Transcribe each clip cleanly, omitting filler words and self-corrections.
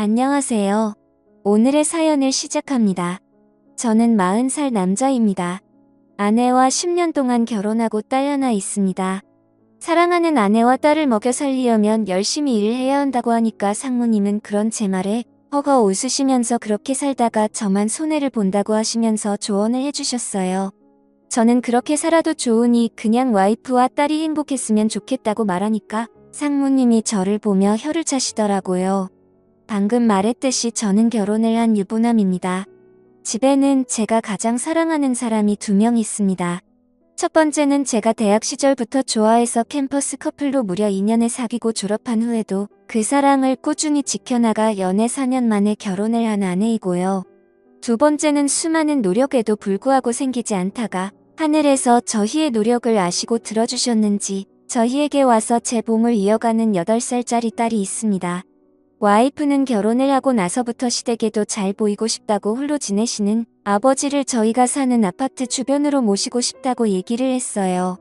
안녕하세요. 오늘의 사연을 시작합니다. 저는 40살 남자입니다. 아내와 10년 동안 결혼하고 딸 하나 있습니다. 사랑하는 아내와 딸을 먹여 살리려면 열심히 일을 해야 한다고 하니까 상무님은 그런 제 말에 허거 웃으시면서 그렇게 살다가 저만 손해를 본다고 하시면서 조언을 해주셨어요. 저는 그렇게 살아도 좋으니 그냥 와이프와 딸이 행복했으면 좋겠다고 말하니까 상무님이 저를 보며 혀를 차시더라고요. 방금 말했듯이 저는 결혼을 한 유부남입니다. 집에는 제가 가장 사랑하는 사람이 2명 있습니다. 첫 번째는 제가 대학 시절부터 좋아해서 캠퍼스 커플로 무려 2년을 사귀고 졸업한 후에도 그 사랑을 꾸준히 지켜나가 연애 4년 만에 결혼을 한 아내이고요. 두 번째는 수많은 노력에도 불구하고 생기지 않다가 하늘에서 저희의 노력을 아시고 들어주셨는지 저희에게 와서 제 봄을 이어가는 8살짜리 딸이 있습니다. 와이프는 결혼을 하고 나서부터 시댁에도 잘 보이고 싶다고 홀로 지내시는 아버지를 저희가 사는 아파트 주변으로 모시고 싶다고 얘기를 했어요.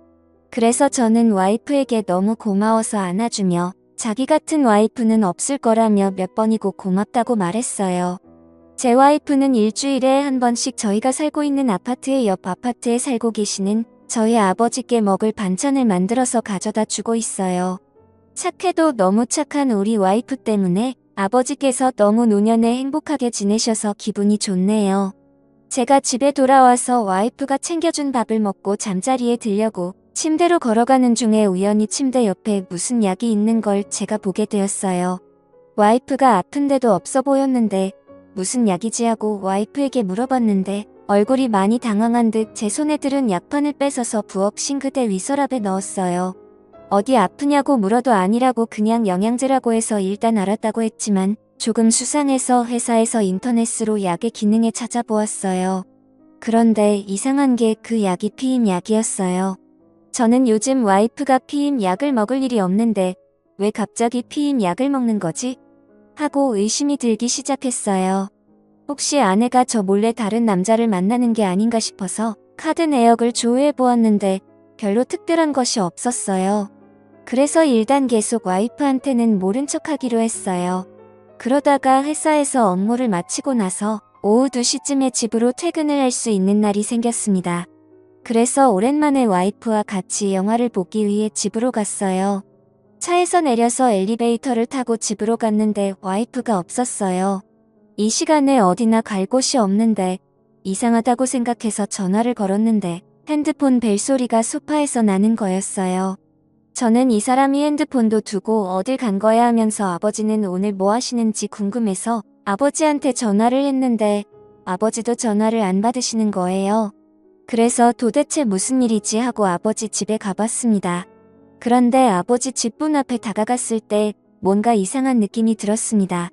그래서 저는 와이프에게 너무 고마워서 안아주며 자기 같은 와이프는 없을 거라며 몇 번이고 고맙다고 말했어요. 제 와이프는 일주일에 한 번씩 저희가 살고 있는 아파트의 옆 아파트에 살고 계시는 저희 아버지께 먹을 반찬을 만들어서 가져다 주고 있어요. 착해도 너무 착한 우리 와이프 때문에 아버지께서 너무 노년에 행복하게 지내셔서 기분이 좋네요. 제가 집에 돌아와서 와이프가 챙겨준 밥을 먹고 잠자리에 들려고 침대로 걸어가는 중에 우연히 침대 옆에 무슨 약이 있는 걸 제가 보게 되었어요. 와이프가 아픈데도 없어 보였는데 무슨 약이지 하고 와이프에게 물어봤는데 얼굴이 많이 당황한 듯 제 손에 들은 약판을 뺏어서 부엌 싱크대 위 서랍에 넣었어요. 어디 아프냐고 물어도 아니라고 그냥 영양제라고 해서 일단 알았다고 했지만 조금 수상해서 회사에서 인터넷으로 약의 기능에 찾아보았어요. 그런데 이상한 게 그 약이 피임 약이었어요. 저는 요즘 와이프가 피임 약을 먹을 일이 없는데 왜 갑자기 피임 약을 먹는 거지? 하고 의심이 들기 시작했어요. 혹시 아내가 저 몰래 다른 남자를 만나는 게 아닌가 싶어서 카드 내역을 조회해 보았는데 별로 특별한 것이 없었어요. 그래서 일단 계속 와이프한테는 모른 척 하기로 했어요. 그러다가 회사에서 업무를 마치고 나서 오후 2시쯤에 집으로 퇴근을 할 수 있는 날이 생겼습니다. 그래서 오랜만에 와이프와 같이 영화를 보기 위해 집으로 갔어요. 차에서 내려서 엘리베이터를 타고 집으로 갔는데 와이프가 없었어요. 이 시간에 어디나 갈 곳이 없는데 이상하다고 생각해서 전화를 걸었는데 핸드폰 벨소리가 소파에서 나는 거였어요. 저는 이 사람이 핸드폰도 두고 어딜 간 거야 하면서 아버지는 오늘 뭐 하시는지 궁금해서 아버지한테 전화를 했는데 아버지도 전화를 안 받으시는 거예요. 그래서 도대체 무슨 일이지 하고 아버지 집에 가봤습니다. 그런데 아버지 집 문 앞에 다가갔을 때 뭔가 이상한 느낌이 들었습니다.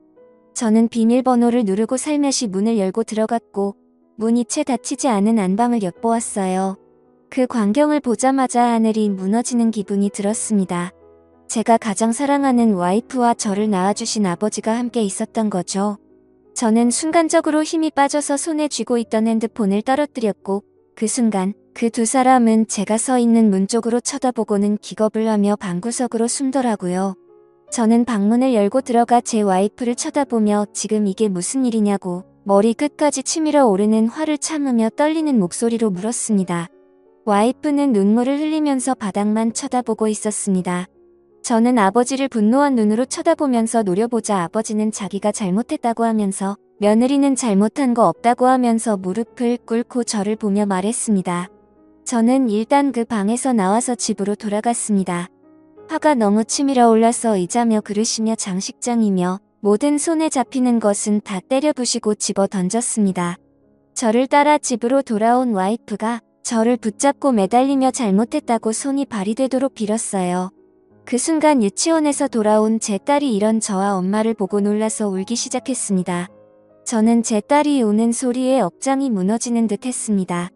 저는 비밀번호를 누르고 살며시 문을 열고 들어갔고 문이 채 닫히지 않은 안방을 엿보았어요. 그 광경을 보자마자 하늘이 무너지는 기분이 들었습니다. 제가 가장 사랑하는 와이프와 저를 낳아주신 아버지가 함께 있었던 거죠. 저는 순간적으로 힘이 빠져서 손에 쥐고 있던 핸드폰을 떨어뜨렸고 그 순간 그 2사람은 제가 서 있는 문 쪽으로 쳐다보고는 기겁을 하며 방구석으로 숨더라고요. 저는 방문을 열고 들어가 제 와이프를 쳐다보며 지금 이게 무슨 일이냐고 머리 끝까지 치밀어 오르는 화를 참으며 떨리는 목소리로 물었습니다. 와이프는 눈물을 흘리면서 바닥만 쳐다보고 있었습니다. 저는 아버지를 분노한 눈으로 쳐다보면서 노려보자 아버지는 자기가 잘못했다고 하면서 며느리는 잘못한 거 없다고 하면서 무릎을 꿇고 저를 보며 말했습니다. 저는 일단 그 방에서 나와서 집으로 돌아갔습니다. 화가 너무 치밀어 올라서 의자며 그릇이며 장식장이며 모든 손에 잡히는 것은 다 때려 부시고 집어 던졌습니다. 저를 따라 집으로 돌아온 와이프가 저를 붙잡고 매달리며 잘못했다고 손이 발이 되도록 빌었어요. 그 순간 유치원에서 돌아온 제 딸이 이런 저와 엄마를 보고 놀라서 울기 시작했습니다. 저는 제 딸이 우는 소리에 억장이 무너지는 듯 했습니다.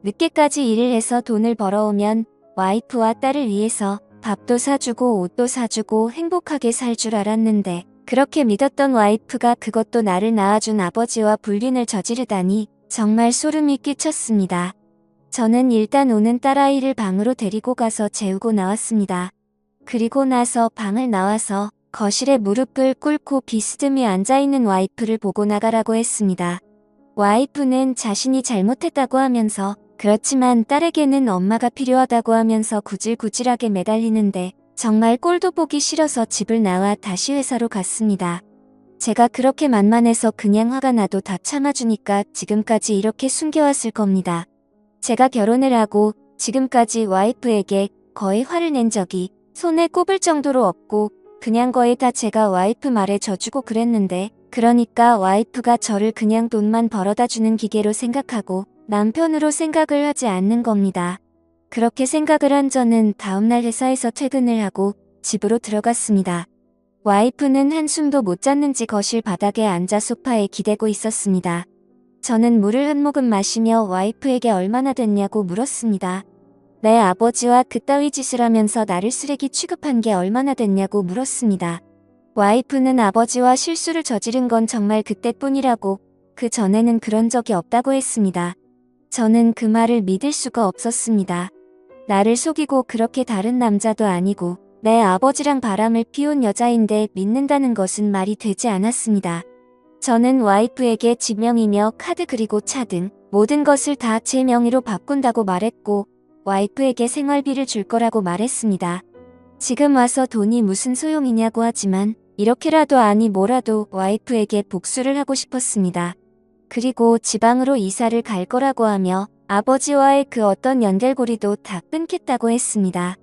늦게까지 일을 해서 돈을 벌어오면 와이프와 딸을 위해서 밥도 사주고 옷도 사주고 행복하게 살 줄 알았는데 그렇게 믿었던 와이프가 그것도 나를 낳아준 아버지와 불륜을 저지르다니 정말 소름이 끼쳤습니다. 저는 일단 우는 딸아이를 방으로 데리고 가서 재우고 나왔습니다. 그리고 나서 방을 나와서 거실에 무릎을 꿇고 비스듬히 앉아있는 와이프를 보고 나가라고 했습니다. 와이프는 자신이 잘못했다고 하면서 그렇지만 딸에게는 엄마가 필요하다고 하면서 구질구질하게 매달리는데 정말 꼴도 보기 싫어서 집을 나와 다시 회사로 갔습니다. 제가 그렇게 만만해서 그냥 화가 나도 다 참아주니까 지금까지 이렇게 숨겨왔을 겁니다. 제가 결혼을 하고 지금까지 와이프에게 거의 화를 낸 적이 손에 꼽을 정도로 없고 그냥 거의 다 제가 와이프 말에 져주고 그랬는데 그러니까 와이프가 저를 그냥 돈만 벌어다 주는 기계로 생각하고 남편으로 생각을 하지 않는 겁니다. 그렇게 생각을 한 저는 다음날 회사에서 퇴근을 하고 집으로 들어갔습니다. 와이프는 한숨도 못 잤는지 거실 바닥에 앉아 소파에 기대고 있었습니다. 저는 물을 한 모금 마시며 와이프에게 얼마나 됐냐고 물었습니다. 내 아버지와 그따위 짓을 하면서 나를 쓰레기 취급한 게 얼마나 됐냐고 물었습니다. 와이프는 아버지와 실수를 저지른 건 정말 그때뿐이라고 그 전에는 그런 적이 없다고 했습니다. 저는 그 말을 믿을 수가 없었습니다. 나를 속이고 그렇게 다른 남자도 아니고 내 아버지랑 바람을 피운 여자인데 믿는다는 것은 말이 되지 않았습니다. 저는 와이프에게 지명이며 카드 그리고 차 등 모든 것을 다 제 명의로 바꾼다고 말했고 와이프에게 생활비를 줄 거라고 말했습니다. 지금 와서 돈이 무슨 소용이냐고 하지만 이렇게라도 아니 뭐라도 와이프에게 복수를 하고 싶었습니다. 그리고 지방으로 이사를 갈 거라고 하며 아버지와의 그 어떤 연결고리도 다 끊겠다고 했습니다.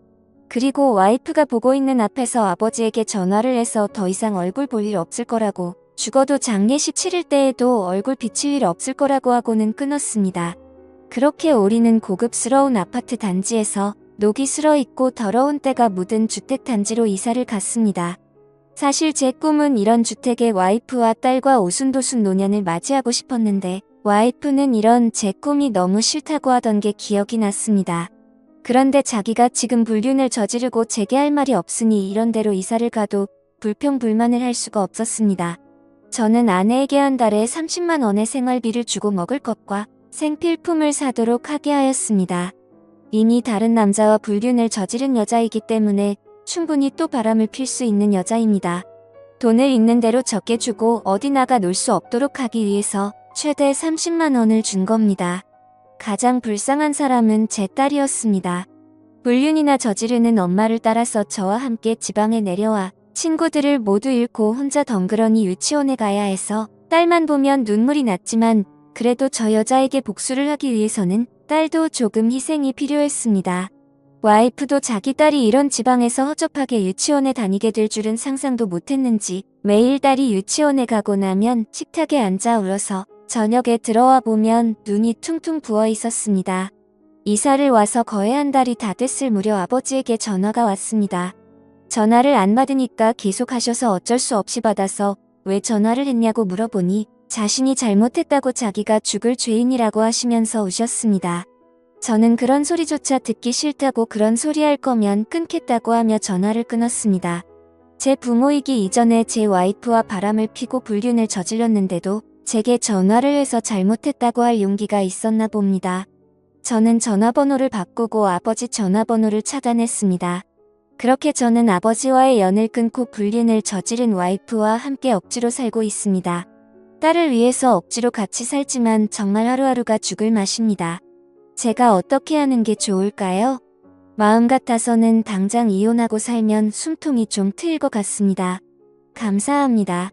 그리고 와이프가 보고 있는 앞에서 아버지에게 전화를 해서 더 이상 얼굴 볼 일 없을 거라고 죽어도 장례식 치를 때에도 얼굴 비칠 일 없을 거라고 하고는 끊었습니다. 그렇게 우리는 고급스러운 아파트 단지에서 녹이 슬어 있고 더러운 때가 묻은 주택 단지로 이사를 갔습니다. 사실 제 꿈은 이런 주택에 와이프와 딸과 오순도순 노년을 맞이하고 싶었는데 와이프는 이런 제 꿈이 너무 싫다고 하던 게 기억이 났습니다. 그런데 자기가 지금 불륜을 저지르고 제게 할 말이 없으니 이런 데로 이사를 가도 불평불만을 할 수가 없었습니다. 저는 아내에게 한 달에 30만 원의 생활비를 주고 먹을 것과 생필품을 사도록 하게 하였습니다. 이미 다른 남자와 불륜을 저지른 여자이기 때문에 충분히 또 바람을 필 수 있는 여자입니다. 돈을 있는 대로 적게 주고 어디 나가 놀 수 없도록 하기 위해서 최대 30만 원을 준 겁니다. 가장 불쌍한 사람은 제 딸이었습니다. 불륜이나 저지르는 엄마를 따라서 저와 함께 지방에 내려와 친구들을 모두 잃고 혼자 덩그러니 유치원에 가야 해서 딸만 보면 눈물이 났지만 그래도 저 여자에게 복수를 하기 위해서는 딸도 조금 희생이 필요했습니다. 와이프도 자기 딸이 이런 지방에서 허접하게 유치원에 다니게 될 줄은 상상도 못했는지 매일 딸이 유치원에 가고 나면 식탁에 앉아 울어서 저녁에 들어와 보면 눈이 퉁퉁 부어 있었습니다. 이사를 와서 거의 한 달이 다 됐을 무렵 아버지에게 전화가 왔습니다. 전화를 안 받으니까 계속 하셔서 어쩔 수 없이 받아서 왜 전화를 했냐고 물어보니 자신이 잘못했다고 자기가 죽을 죄인이라고 하시면서 우셨습니다. 저는 그런 소리조차 듣기 싫다고 그런 소리 할 거면 끊겠다고 하며 전화를 끊었습니다. 제 부모이기 이전에 제 와이프와 바람을 피고 불륜을 저질렀는데도 제게 전화를 해서 잘못했다고 할 용기가 있었나 봅니다. 저는 전화번호를 바꾸고 아버지 전화번호를 차단했습니다. 그렇게 저는 아버지와의 연을 끊고 불륜을 저지른 와이프와 함께 억지로 살고 있습니다. 딸을 위해서 억지로 같이 살지만 정말 하루하루가 죽을 맛입니다. 제가 어떻게 하는 게 좋을까요? 마음 같아서는 당장 이혼하고 살면 숨통이 좀 트일 것 같습니다. 감사합니다.